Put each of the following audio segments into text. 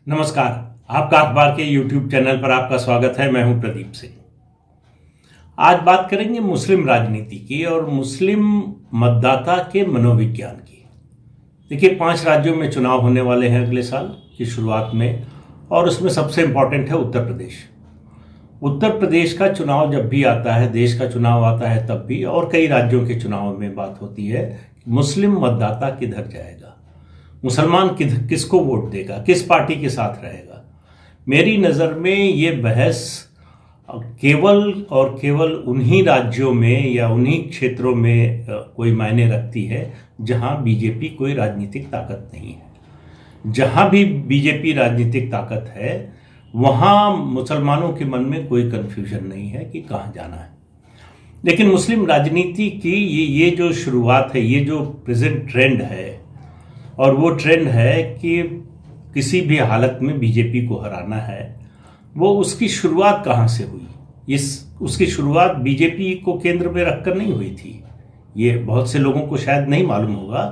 नमस्कार। आपका अखबार के YouTube चैनल पर आपका स्वागत है। मैं हूं प्रदीप सिंह। आज बात करेंगे मुस्लिम राजनीति की और मुस्लिम मतदाता के मनोविज्ञान की। देखिए, 5 राज्यों में चुनाव होने वाले हैं अगले साल की शुरुआत में, और उसमें सबसे इम्पोर्टेंट है उत्तर प्रदेश। उत्तर प्रदेश का चुनाव जब भी आता है, देश का चुनाव आता है तब भी, और कई राज्यों के चुनाव में बात होती है कि मुस्लिम मतदाता किधर जाएगा, मुसलमान किसको वोट देगा, किस पार्टी के साथ रहेगा। मेरी नज़र में ये बहस केवल और केवल उन्हीं राज्यों में या उन्हीं क्षेत्रों में कोई मायने रखती है जहां बीजेपी कोई राजनीतिक ताकत नहीं है। जहां भी बीजेपी राजनीतिक ताकत है वहां मुसलमानों के मन में कोई कन्फ्यूजन नहीं है कि कहां जाना है। लेकिन मुस्लिम राजनीति की ये जो शुरुआत है, ये जो प्रेजेंट ट्रेंड है, और वो ट्रेंड है कि किसी भी हालत में बीजेपी को हराना है, वो उसकी शुरुआत कहाँ से हुई? उसकी शुरुआत बीजेपी को केंद्र में रखकर नहीं हुई थी। ये बहुत से लोगों को शायद नहीं मालूम होगा।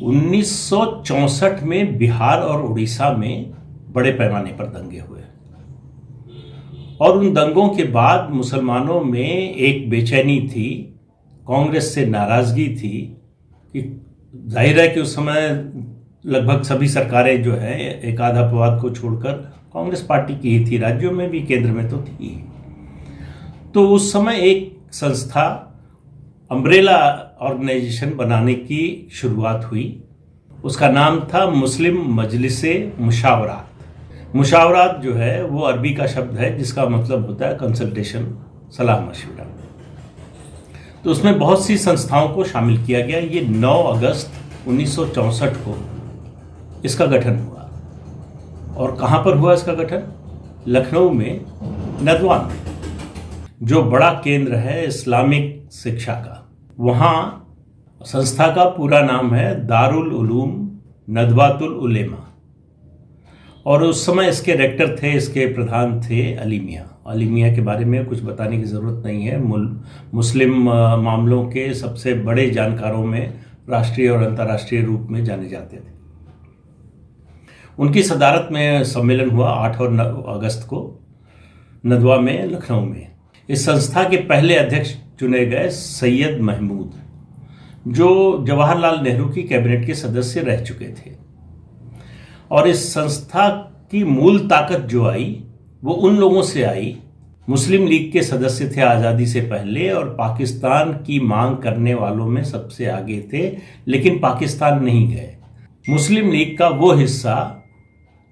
1964 में बिहार और उड़ीसा में बड़े पैमाने पर दंगे हुए, और उन दंगों के बाद मुसलमानों में एक बेचैनी थी, कांग्रेस से नाराजगी थी कि जाहिर है कि उस समय लगभग सभी सरकारें जो है एक आधा अपवाद को छोड़कर कांग्रेस पार्टी की ही थी, राज्यों में भी, केंद्र में तो थी। तो उस समय एक संस्था, अम्ब्रेला ऑर्गेनाइजेशन बनाने की शुरुआत हुई। उसका नाम था मुस्लिम मजलिसे मुशावरात। मुशावरात जो है वो अरबी का शब्द है जिसका मतलब होता है कंसल्टेशन, सलाह मशविरा। तो उसमें बहुत सी संस्थाओं को शामिल किया गया। ये 9 अगस्त 1964 को इसका गठन हुआ। और कहाँ पर हुआ इसका गठन? लखनऊ में, नदवा में, जो बड़ा केंद्र है इस्लामिक शिक्षा का। वहाँ संस्था का पूरा नाम है दारुल उलूम नदवातुल उलेमा, और उस समय इसके रेक्टर थे, इसके प्रधान थे अली मियाँ। अली मियाँ के बारे में कुछ बताने की ज़रूरत नहीं है। मुस्लिम मामलों के सबसे बड़े जानकारों में राष्ट्रीय और अंतर्राष्ट्रीय रूप में जाने जाते थे। उनकी सदारत में सम्मेलन हुआ 8 और 9 अगस्त को नदवा में, लखनऊ में। इस संस्था के पहले अध्यक्ष चुने गए सैयद महमूद, जो जवाहरलाल नेहरू की कैबिनेट के सदस्य रह चुके थे। और इस संस्था की मूल ताकत जो आई वो उन लोगों से आई, मुस्लिम लीग के सदस्य थे आज़ादी से पहले, और पाकिस्तान की मांग करने वालों में सबसे आगे थे, लेकिन पाकिस्तान नहीं गए। मुस्लिम लीग का वो हिस्सा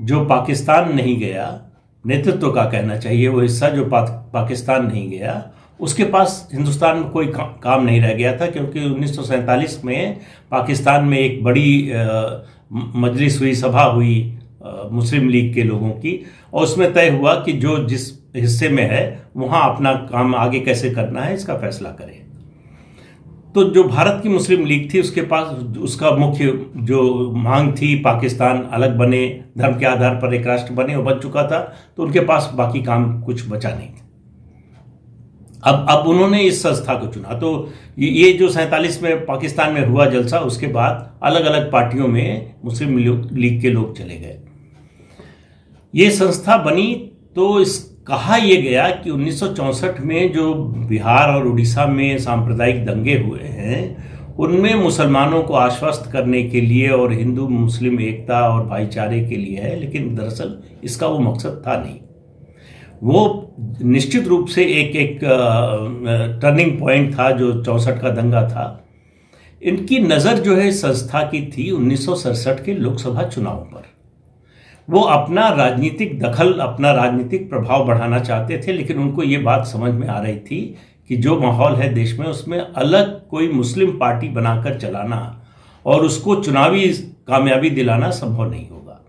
जो पाकिस्तान नहीं गया, नेतृत्व का कहना चाहिए, वो हिस्सा जो पाकिस्तान नहीं गया, उसके पास हिंदुस्तान में कोई काम नहीं रह गया था, क्योंकि 1947 में पाकिस्तान में एक बड़ी मजलिस हुई, सभा हुई मुस्लिम लीग के लोगों की, और उसमें तय हुआ कि जो जिस हिस्से में है वहाँ अपना काम आगे कैसे करना है इसका फैसला करें। तो जो भारत की मुस्लिम लीग थी उसके पास उसका मुख्य जो मांग थी, पाकिस्तान अलग बने, धर्म के आधार पर एक राष्ट्र बने, वो बन चुका था, तो उनके पास बाकी काम कुछ बचा नहीं था। अब उन्होंने इस संस्था को चुना। तो ये जो 47 में पाकिस्तान में हुआ जलसा, उसके बाद अलग अलग पार्टियों में मुस्लिम लीग के लोग चले गए। ये संस्था बनी तो कहा यह गया कि 1964 में जो बिहार और उड़ीसा में सांप्रदायिक दंगे हुए हैं उनमें मुसलमानों को आश्वस्त करने के लिए और हिंदू मुस्लिम एकता और भाईचारे के लिए है, लेकिन दरअसल इसका वो मकसद था नहीं। वो निश्चित रूप से एक टर्निंग पॉइंट था जो 64 का दंगा था। इनकी नज़र जो है संस्था की थी 1967 के लोकसभा चुनाव पर। वो अपना राजनीतिक दखल, अपना राजनीतिक प्रभाव बढ़ाना चाहते थे, लेकिन उनको ये बात समझ में आ रही थी कि जो माहौल है देश में, उसमें अलग कोई मुस्लिम पार्टी बनाकर चलाना और उसको चुनावी कामयाबी दिलाना संभव नहीं होगा।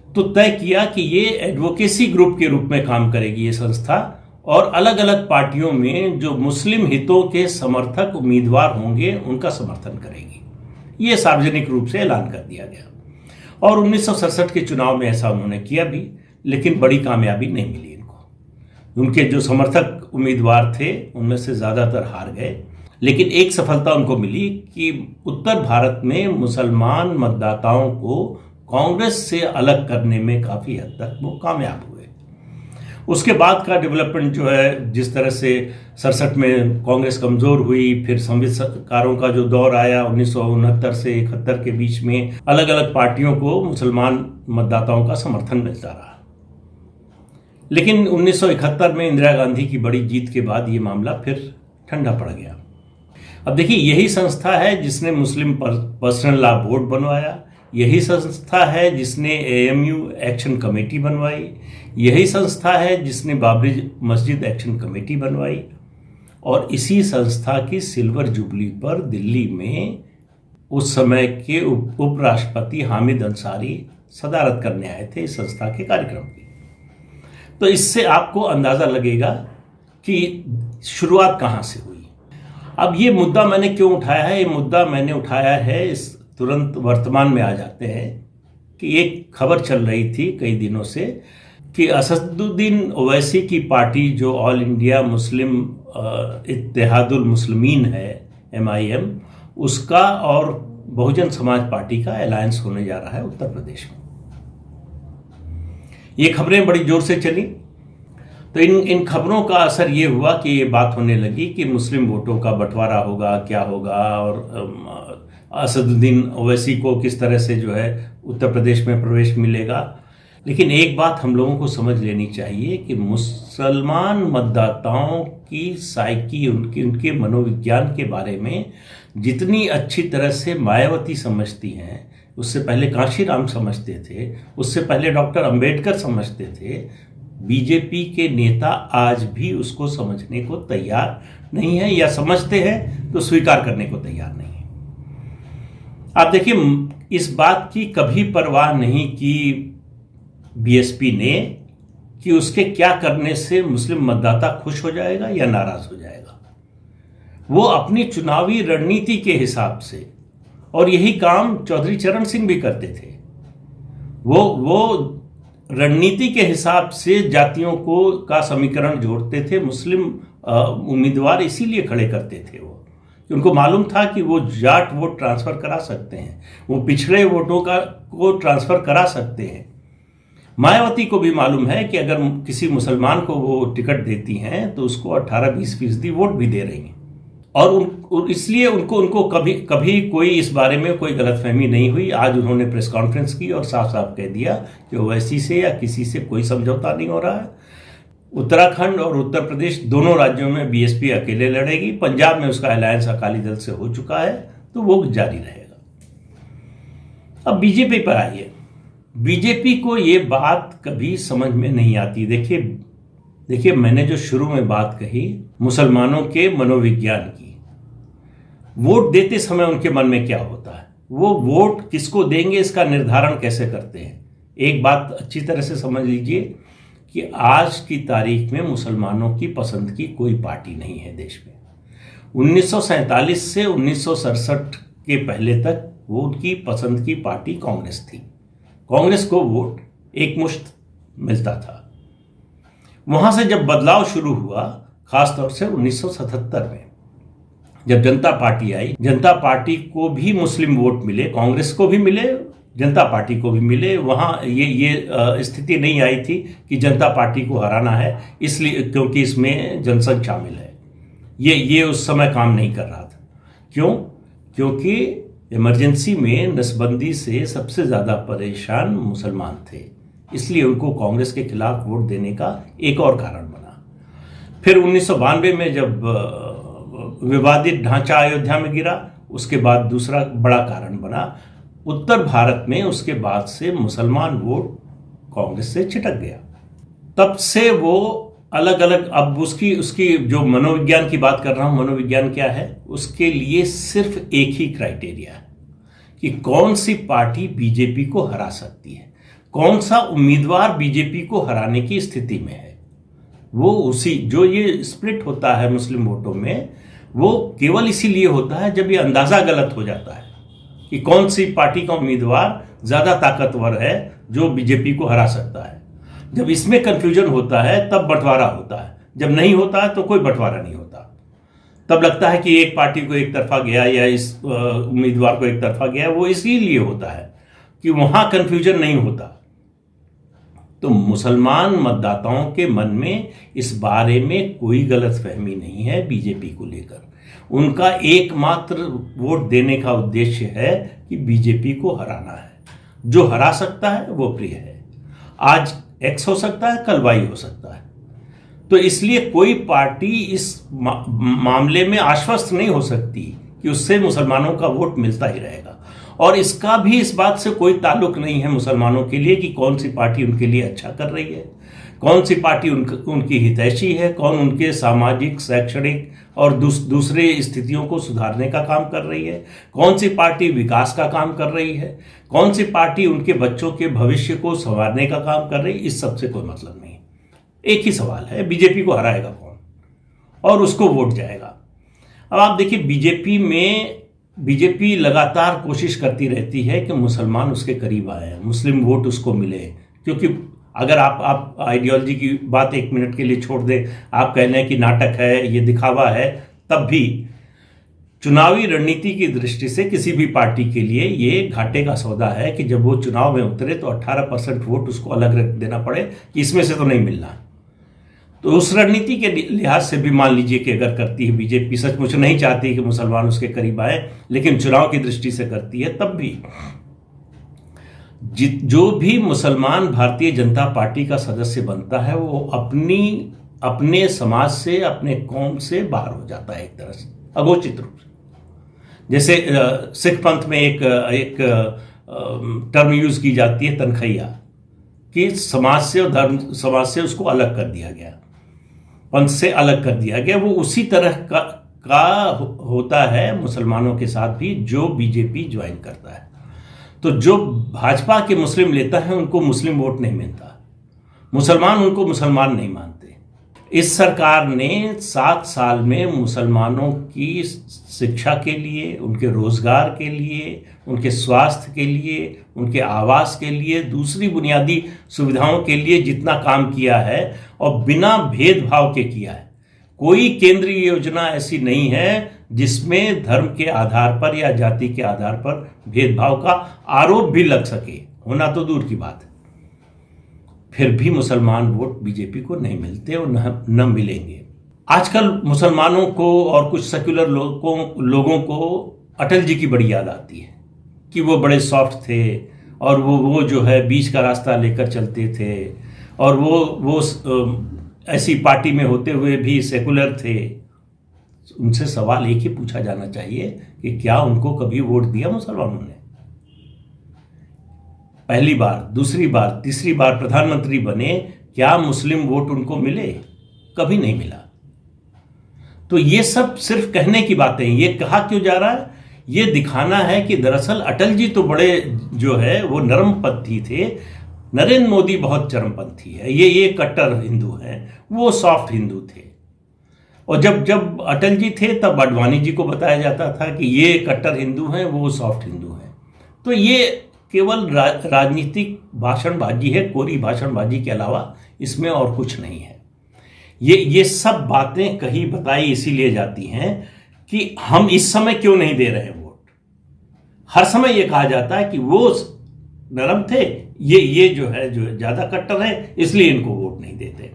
तो तय किया कि ये एडवोकेसी ग्रुप के रूप में काम करेगी ये संस्था, और अलग अलग पार्टियों में जो मुस्लिम हितों के समर्थक उम्मीदवार होंगे उनका समर्थन करेगी। ये सार्वजनिक रूप से ऐलान कर दिया गया, और 1967 के चुनाव में ऐसा उन्होंने किया भी, लेकिन बड़ी कामयाबी नहीं मिली इनको। उनके जो समर्थक उम्मीदवार थे उनमें से ज़्यादातर हार गए, लेकिन एक सफलता उनको मिली कि उत्तर भारत में मुसलमान मतदाताओं को कांग्रेस से अलग करने में काफ़ी हद तक वो कामयाब हुए। उसके बाद का डेवलपमेंट जो है, जिस तरह से 67 में कांग्रेस कमज़ोर हुई, फिर संविधानकारों का जो दौर आया 1969 से 71 के बीच में, अलग अलग पार्टियों को मुसलमान मतदाताओं का समर्थन मिलता रहा। लेकिन 1971 में इंदिरा गांधी की बड़ी जीत के बाद ये मामला फिर ठंडा पड़ गया। अब देखिए, यही संस्था है जिसने मुस्लिम पर्सनल लॉ बोर्ड बनवाया, यही संस्था है जिसने AMU एक्शन कमेटी बनवाई, यही संस्था है जिसने बाबरी मस्जिद एक्शन कमेटी बनवाई, और इसी संस्था की सिल्वर जुबली पर दिल्ली में उस समय के उपराष्ट्रपति हामिद अंसारी सदारत करने आए थे इस संस्था के कार्यक्रम की। तो इससे आपको अंदाज़ा लगेगा कि शुरुआत कहाँ से हुई। अब ये मुद्दा मैंने क्यों उठाया है? ये मुद्दा मैंने उठाया है, इस तुरंत वर्तमान में आ जाते हैं, कि एक खबर चल रही थी कई दिनों से कि असदुद्दीन ओवैसी की पार्टी जो all India Muslim Ittehadul Muslimeen है, MIM, उसका और बहुजन समाज पार्टी का अलायंस होने जा रहा है उत्तर प्रदेश में। ये खबरें बड़ी जोर से चली, तो इन खबरों का असर ये हुआ कि ये बात होने लगी कि मुस्लिम वोटों का बंटवारा होगा, क्या होगा, और असदुद्दीन ओवैसी को किस तरह से जो है उत्तर प्रदेश में प्रवेश मिलेगा। लेकिन एक बात हम लोगों को समझ लेनी चाहिए कि मुसलमान मतदाताओं की साइकी, उनके मनोविज्ञान के बारे में जितनी अच्छी तरह से मायावती समझती हैं, उससे पहले कांशीराम समझते थे, उससे पहले डॉक्टर अंबेडकर समझते थे, बीजेपी के नेता आज भी उसको समझने को तैयार नहीं है, या समझते हैं तो स्वीकार करने को तैयार नहीं है। आप देखिए, इस बात की कभी परवाह नहीं की BSP ने कि उसके क्या करने से मुस्लिम मतदाता खुश हो जाएगा या नाराज हो जाएगा। वो अपनी चुनावी रणनीति के हिसाब से, और यही काम चौधरी चरण सिंह भी करते थे, वो रणनीति के हिसाब से जातियों को का समीकरण जोड़ते थे। मुस्लिम उम्मीदवार इसीलिए खड़े करते थे वो, कि उनको मालूम था कि वो जाट वोट ट्रांसफर करा सकते हैं, वो पिछड़े वोटों को ट्रांसफर करा सकते हैं। मायावती को भी मालूम है कि अगर किसी मुसलमान को वो टिकट देती हैं तो उसको 18-20% वोट भी दे रही हैं, और इसलिए उनको कभी कोई इस बारे में कोई गलतफहमी नहीं हुई। आज उन्होंने प्रेस कॉन्फ्रेंस की और साफ साफ कह दिया कि ओवैसी से या किसी से कोई समझौता नहीं हो रहा है। उत्तराखंड और उत्तर प्रदेश दोनों राज्यों में BSP अकेले लड़ेगी, पंजाब में उसका अलायंस अकाली दल से हो चुका है, तो वो जारी रहेगा। अब बीजेपी पर आइए। बीजेपी को ये बात कभी समझ में नहीं आती। देखिए, मैंने जो शुरू में बात कही मुसलमानों के मनोविज्ञान की, वोट देते समय उनके मन में क्या होता है, वो वोट किसको देंगे इसका निर्धारण कैसे करते हैं। एक बात अच्छी तरह से समझ लीजिए कि आज की तारीख में मुसलमानों की पसंद की कोई पार्टी नहीं है देश में। 1947 से 1967 के पहले तक वो उनकी पसंद की पार्टी कांग्रेस थी। कांग्रेस को वोट एकमुश्त मिलता था। वहां से जब बदलाव शुरू हुआ, खासतौर से 1977 में जब जनता पार्टी आई, जनता पार्टी को भी मुस्लिम वोट मिले, कांग्रेस को भी मिले, जनता पार्टी को भी मिले। वहां ये स्थिति नहीं आई थी कि जनता पार्टी को हराना है इसलिए क्योंकि इसमें जनसंघ शामिल है। ये उस समय काम नहीं कर रहा था। क्यों? क्योंकि इमरजेंसी में नसबंदी से सबसे ज़्यादा परेशान मुसलमान थे, इसलिए उनको कांग्रेस के खिलाफ वोट देने का एक और कारण बना। फिर 1992 में जब विवादित ढांचा अयोध्या में गिरा, उसके बाद दूसरा बड़ा कारण बना उत्तर भारत में। उसके बाद से मुसलमान वोट कांग्रेस से छिटक गया। तब से वो अलग अलग, अब उसकी जो मनोविज्ञान की बात कर रहा हूं, मनोविज्ञान क्या है, उसके लिए सिर्फ एक ही क्राइटेरिया है कि कौन सी पार्टी बीजेपी को हरा सकती है, कौन सा उम्मीदवार बीजेपी को हराने की स्थिति में है। वो उसी जो ये स्प्लिट होता है मुस्लिम वोटों में, वो केवल इसीलिए होता है जब ये अंदाजा गलत हो जाता है कि कौन सी पार्टी का उम्मीदवार ज्यादा ताकतवर है जो बीजेपी को हरा सकता है। जब इसमें कंफ्यूजन होता है तब बंटवारा होता है, जब नहीं होता है तो कोई बंटवारा नहीं होता। तब लगता है कि एक पार्टी को एक तरफा गया या इस उम्मीदवार को एक तरफा गया, वो इसीलिए होता है कि वहां कंफ्यूजन नहीं होता। तो मुसलमान मतदाताओं के मन में इस बारे में कोई गलतफहमी नहीं है बीजेपी को लेकर। उनका एकमात्र वोट देने का उद्देश्य है कि बीजेपी को हराना है। जो हरा सकता है वो प्रिय है। आज एक्स हो सकता है, कल वाई हो सकता है। तो इसलिए कोई पार्टी इस मामले में आश्वस्त नहीं हो सकती कि उससे मुसलमानों का वोट मिलता ही रहेगा। और इसका भी इस बात से कोई ताल्लुक नहीं है मुसलमानों के लिए कि कौन सी पार्टी उनके लिए अच्छा कर रही है, कौन सी पार्टी उनकी हितैषी है, कौन उनके सामाजिक, शैक्षणिक और दूसरे स्थितियों को सुधारने का काम कर रही है, कौन सी पार्टी विकास का काम कर रही है, कौन सी पार्टी उनके बच्चों के भविष्य को संवारने का काम कर रही है। इस सब से कोई मतलब नहीं। एक ही सवाल है, बीजेपी को हराएगा कौन और उसको वोट जाएगा। अब आप देखिए, बीजेपी लगातार कोशिश करती रहती है कि मुसलमान उसके करीब आए, मुस्लिम वोट उसको मिले। क्योंकि अगर आप आइडियोलॉजी की बात एक मिनट के लिए छोड़ दें, आप कह लें कि नाटक है, ये दिखावा है, तब भी चुनावी रणनीति की दृष्टि से किसी भी पार्टी के लिए ये घाटे का सौदा है कि जब वो चुनाव में उतरे तो 18% वोट उसको अलग रख देना पड़े कि इसमें से तो नहीं मिलना। तो उस रणनीति के लिहाज से भी मान लीजिए कि अगर करती है बीजेपी, सचमुच नहीं चाहती कि मुसलमान उसके करीब आए, लेकिन चुनाव की दृष्टि से करती है, तब भी जो भी मुसलमान भारतीय जनता पार्टी का सदस्य बनता है वो अपने समाज से, अपने कौम से बाहर हो जाता है, एक तरह से अघोषित रूप से। जैसे सिख पंथ में एक टर्म यूज की जाती है, तनखैया, कि समाज से और धर्म समाज से उसको अलग कर दिया गया, पंथ से अलग कर दिया गया। वो उसी तरह का होता है मुसलमानों के साथ भी जो बीजेपी ज्वाइन करता है। तो जो भाजपा के मुस्लिम लेता है उनको मुस्लिम वोट नहीं मिलता, मुसलमान उनको मुसलमान नहीं मानते। इस सरकार ने 7 साल में मुसलमानों की शिक्षा के लिए, उनके रोजगार के लिए, उनके स्वास्थ्य के लिए, उनके आवास के लिए, दूसरी बुनियादी सुविधाओं के लिए जितना काम किया है और बिना भेदभाव के किया है। कोई केंद्रीय योजना ऐसी नहीं है जिसमें धर्म के आधार पर या जाति के आधार पर भेदभाव का आरोप भी लग सके, होना तो दूर की बात है। फिर भी मुसलमान वोट बीजेपी को नहीं मिलते और न मिलेंगे। आजकल मुसलमानों को और कुछ सेक्युलर लोगों को अटल जी की बड़ी याद आती है कि वो बड़े सॉफ्ट थे और वो जो है बीच का रास्ता लेकर चलते थे और वो ऐसी पार्टी में होते हुए भी सेकुलर थे। उनसे सवाल एक ही पूछा जाना चाहिए कि क्या उनको कभी वोट दिया मुसलमानों ने? पहली बार, दूसरी बार, तीसरी बार प्रधानमंत्री बने, क्या मुस्लिम वोट उनको मिले? कभी नहीं मिला। तो ये सब सिर्फ कहने की बातें हैं। ये कहा क्यों जा रहा है? ये दिखाना है कि दरअसल अटल जी तो बड़े जो है वो नरमपंथी थे, नरेंद्र मोदी बहुत चरमपंथी है, ये कट्टर हिंदू हैं, वो सॉफ्ट हिंदू थे। और जब अटल जी थे तब आडवाणी जी को बताया जाता था कि ये कट्टर हिंदू हैं, वो सॉफ्ट हिंदू हैं। तो ये केवल राजनीतिक भाषणबाजी है, कोरी भाषणबाजी के अलावा इसमें और कुछ नहीं है। ये सब बातें कही बताई इसीलिए जाती हैं कि हम इस समय क्यों नहीं दे रहे वोट। हर समय ये कहा जाता है कि वो नरम थे, ये जो है जो ज्यादा कट्टर है, इसलिए इनको वोट नहीं देते।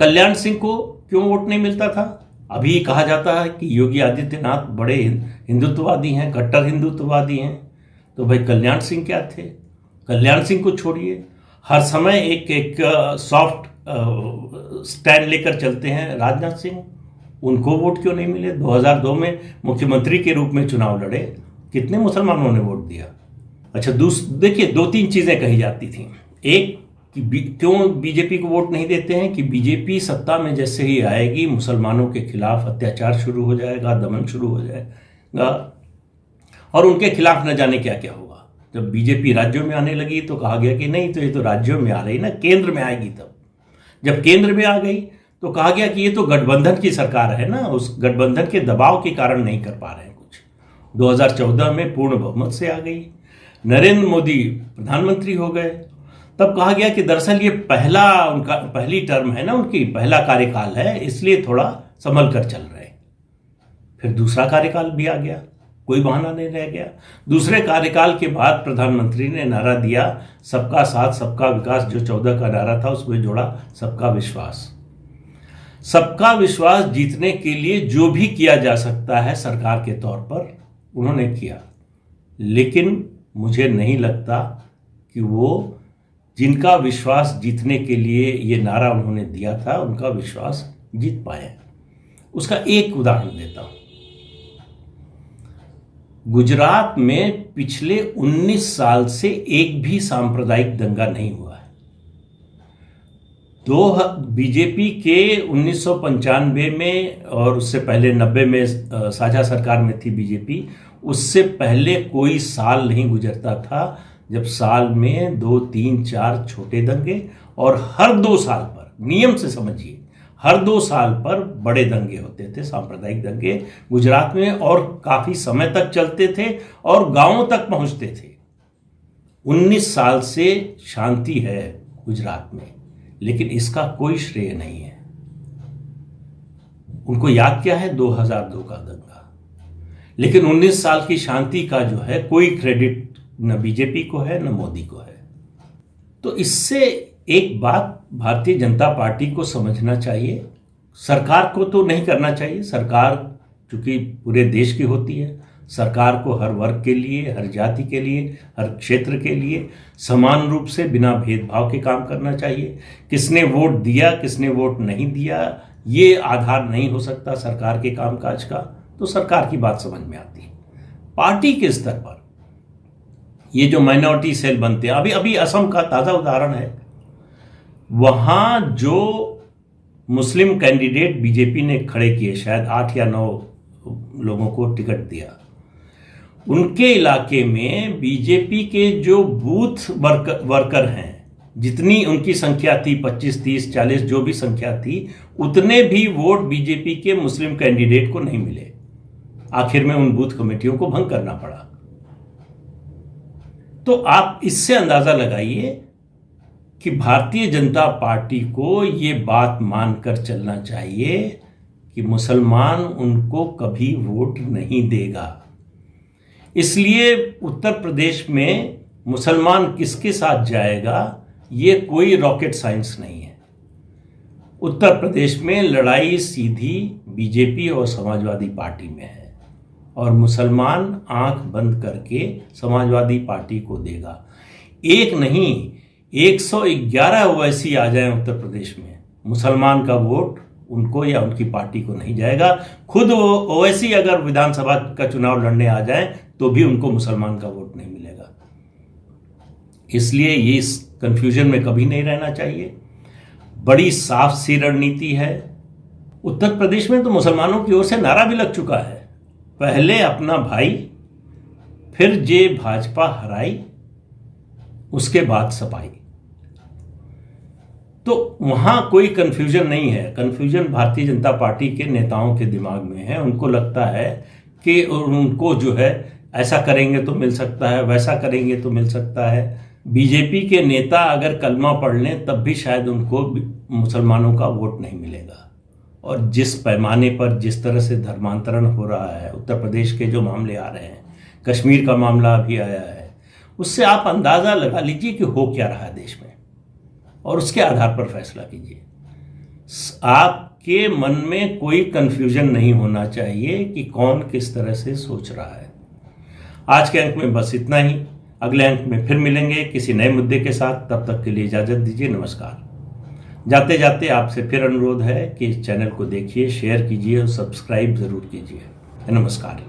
कल्याण सिंह को क्यों वोट नहीं मिलता था? अभी कहा जाता है कि योगी आदित्यनाथ बड़े हिंदुत्ववादी हैं, कट्टर हिंदुत्ववादी हैं। तो भाई कल्याण सिंह क्या थे? कल्याण सिंह को छोड़िए, हर समय एक सॉफ्ट स्टैंड लेकर चलते हैं राजनाथ सिंह, उनको वोट क्यों नहीं मिले? 2002 में मुख्यमंत्री के रूप में चुनाव लड़े, कितने मुसलमानों ने वोट दिया? अच्छा, देखिए 2-3 चीजें कही जाती थी। एक कि क्यों बीजेपी को वोट नहीं देते हैं कि बीजेपी सत्ता में जैसे ही आएगी मुसलमानों के खिलाफ अत्याचार शुरू हो जाएगा, दमन शुरू हो जाएगा और उनके खिलाफ न जाने क्या क्या होगा। जब बीजेपी राज्यों में आने लगी तो कहा गया कि नहीं, तो ये तो राज्यों में आ रही ना, केंद्र में आएगी। तब जब केंद्र में आ गई तो कहा गया कि ये तो गठबंधन की सरकार है ना, उस गठबंधन के दबाव के कारण नहीं कर पा रहे हैं कुछ। 2014 में पूर्ण बहुमत से आ गई, नरेंद्र मोदी प्रधानमंत्री हो गए। तब कहा गया कि दरअसल ये पहली टर्म है ना, उनकी पहला कार्यकाल है, इसलिए थोड़ा संभल कर चल रहे। फिर दूसरा कार्यकाल भी आ गया, कोई बहाना नहीं रह गया। दूसरे कार्यकाल के बाद प्रधानमंत्री ने नारा दिया सबका साथ सबका विकास, जो 14 का नारा था उसमें जोड़ा सबका विश्वास। सबका विश्वास जीतने के लिए जो भी किया जा सकता है सरकार के तौर पर उन्होंने किया, लेकिन मुझे नहीं लगता कि वो जिनका विश्वास जीतने के लिए ये नारा उन्होंने दिया था उनका विश्वास जीत पाए। उसका एक उदाहरण देता हूं। गुजरात में पिछले 19 साल से एक भी सांप्रदायिक दंगा नहीं हुआ है। बीजेपी के 1995 में और उससे पहले 90 में साझा सरकार में थी बीजेपी, उससे पहले कोई साल नहीं गुजरता था जब साल में 2, 3, 4 छोटे दंगे और हर 2 साल पर, नियम से समझिए, हर 2 साल पर बड़े दंगे होते थे, सांप्रदायिक दंगे गुजरात में, और काफी समय तक चलते थे और गांवों तक पहुंचते थे। 19 साल से शांति है गुजरात में, लेकिन इसका कोई श्रेय नहीं है। उनको याद क्या है? 2002 का दंगा, लेकिन 19 साल की शांति का जो है कोई क्रेडिट न बीजेपी को है न मोदी को है। तो इससे एक बात भारतीय जनता पार्टी को समझना चाहिए, सरकार को तो नहीं करना चाहिए, सरकार चूंकि पूरे देश की होती है, सरकार को हर वर्ग के लिए, हर जाति के लिए, हर क्षेत्र के लिए समान रूप से बिना भेदभाव के काम करना चाहिए। किसने वोट दिया, किसने वोट नहीं दिया, ये आधार नहीं हो सकता सरकार के कामकाज का। तो सरकार की बात समझ में आती है। पार्टी के स्तर पर ये जो माइनॉरिटी सेल बनते हैं, अभी असम का ताजा उदाहरण है, वहां जो मुस्लिम कैंडिडेट बीजेपी ने खड़े किए, शायद 8 या 9 लोगों को टिकट दिया, उनके इलाके में बीजेपी के जो बूथ वर्कर हैं, जितनी उनकी संख्या थी 25, 30, 40 जो भी संख्या थी, उतने भी वोट बीजेपी के मुस्लिम कैंडिडेट को नहीं मिले। आखिर में उन बूथ कमेटियों को भंग करना पड़ा। तो आप इससे अंदाजा लगाइए कि भारतीय जनता पार्टी को ये बात मानकर चलना चाहिए कि मुसलमान उनको कभी वोट नहीं देगा। इसलिए उत्तर प्रदेश में मुसलमान किसके साथ जाएगा, ये कोई रॉकेट साइंस नहीं है। उत्तर प्रदेश में लड़ाई सीधी बीजेपी और समाजवादी पार्टी में है, और मुसलमान आंख बंद करके समाजवादी पार्टी को देगा। एक नहीं, 111 ओवैसी आ जाएं उत्तर प्रदेश में, मुसलमान का वोट उनको या उनकी पार्टी को नहीं जाएगा। खुद वो ओवैसी अगर विधानसभा का चुनाव लड़ने आ जाएं तो भी उनको मुसलमान का वोट नहीं मिलेगा। इसलिए ये इस कंफ्यूजन में कभी नहीं रहना चाहिए। बड़ी साफ सी रणनीति है। उत्तर प्रदेश में तो मुसलमानों की ओर से नारा भी लग चुका है, पहले अपना भाई, फिर जे भाजपा हराई, उसके बाद सपाई। तो वहां कोई कंफ्यूजन नहीं है। कंफ्यूजन भारतीय जनता पार्टी के नेताओं के दिमाग में है। उनको लगता है कि उनको जो है ऐसा करेंगे तो मिल सकता है, वैसा करेंगे तो मिल सकता है। बीजेपी के नेता अगर कलमा पढ़ लें तब भी शायद उनको मुसलमानों का वोट नहीं मिलेगा। और जिस पैमाने पर जिस तरह से धर्मांतरण हो रहा है, उत्तर प्रदेश के जो मामले आ रहे हैं, कश्मीर का मामला अभी आया है, उससे आप अंदाजा लगा लीजिए कि हो क्या रहा है देश में, और उसके आधार पर फैसला कीजिए। आपके मन में कोई कंफ्यूजन नहीं होना चाहिए कि कौन किस तरह से सोच रहा है। आज के अंक में बस इतना ही। अगले अंक में फिर मिलेंगे किसी नए मुद्दे के साथ। तब तक के लिए इजाजत दीजिए। नमस्कार। जाते जाते आपसे फिर अनुरोध है कि इस चैनल को देखिए, शेयर कीजिए और सब्सक्राइब जरूर कीजिए। नमस्कार।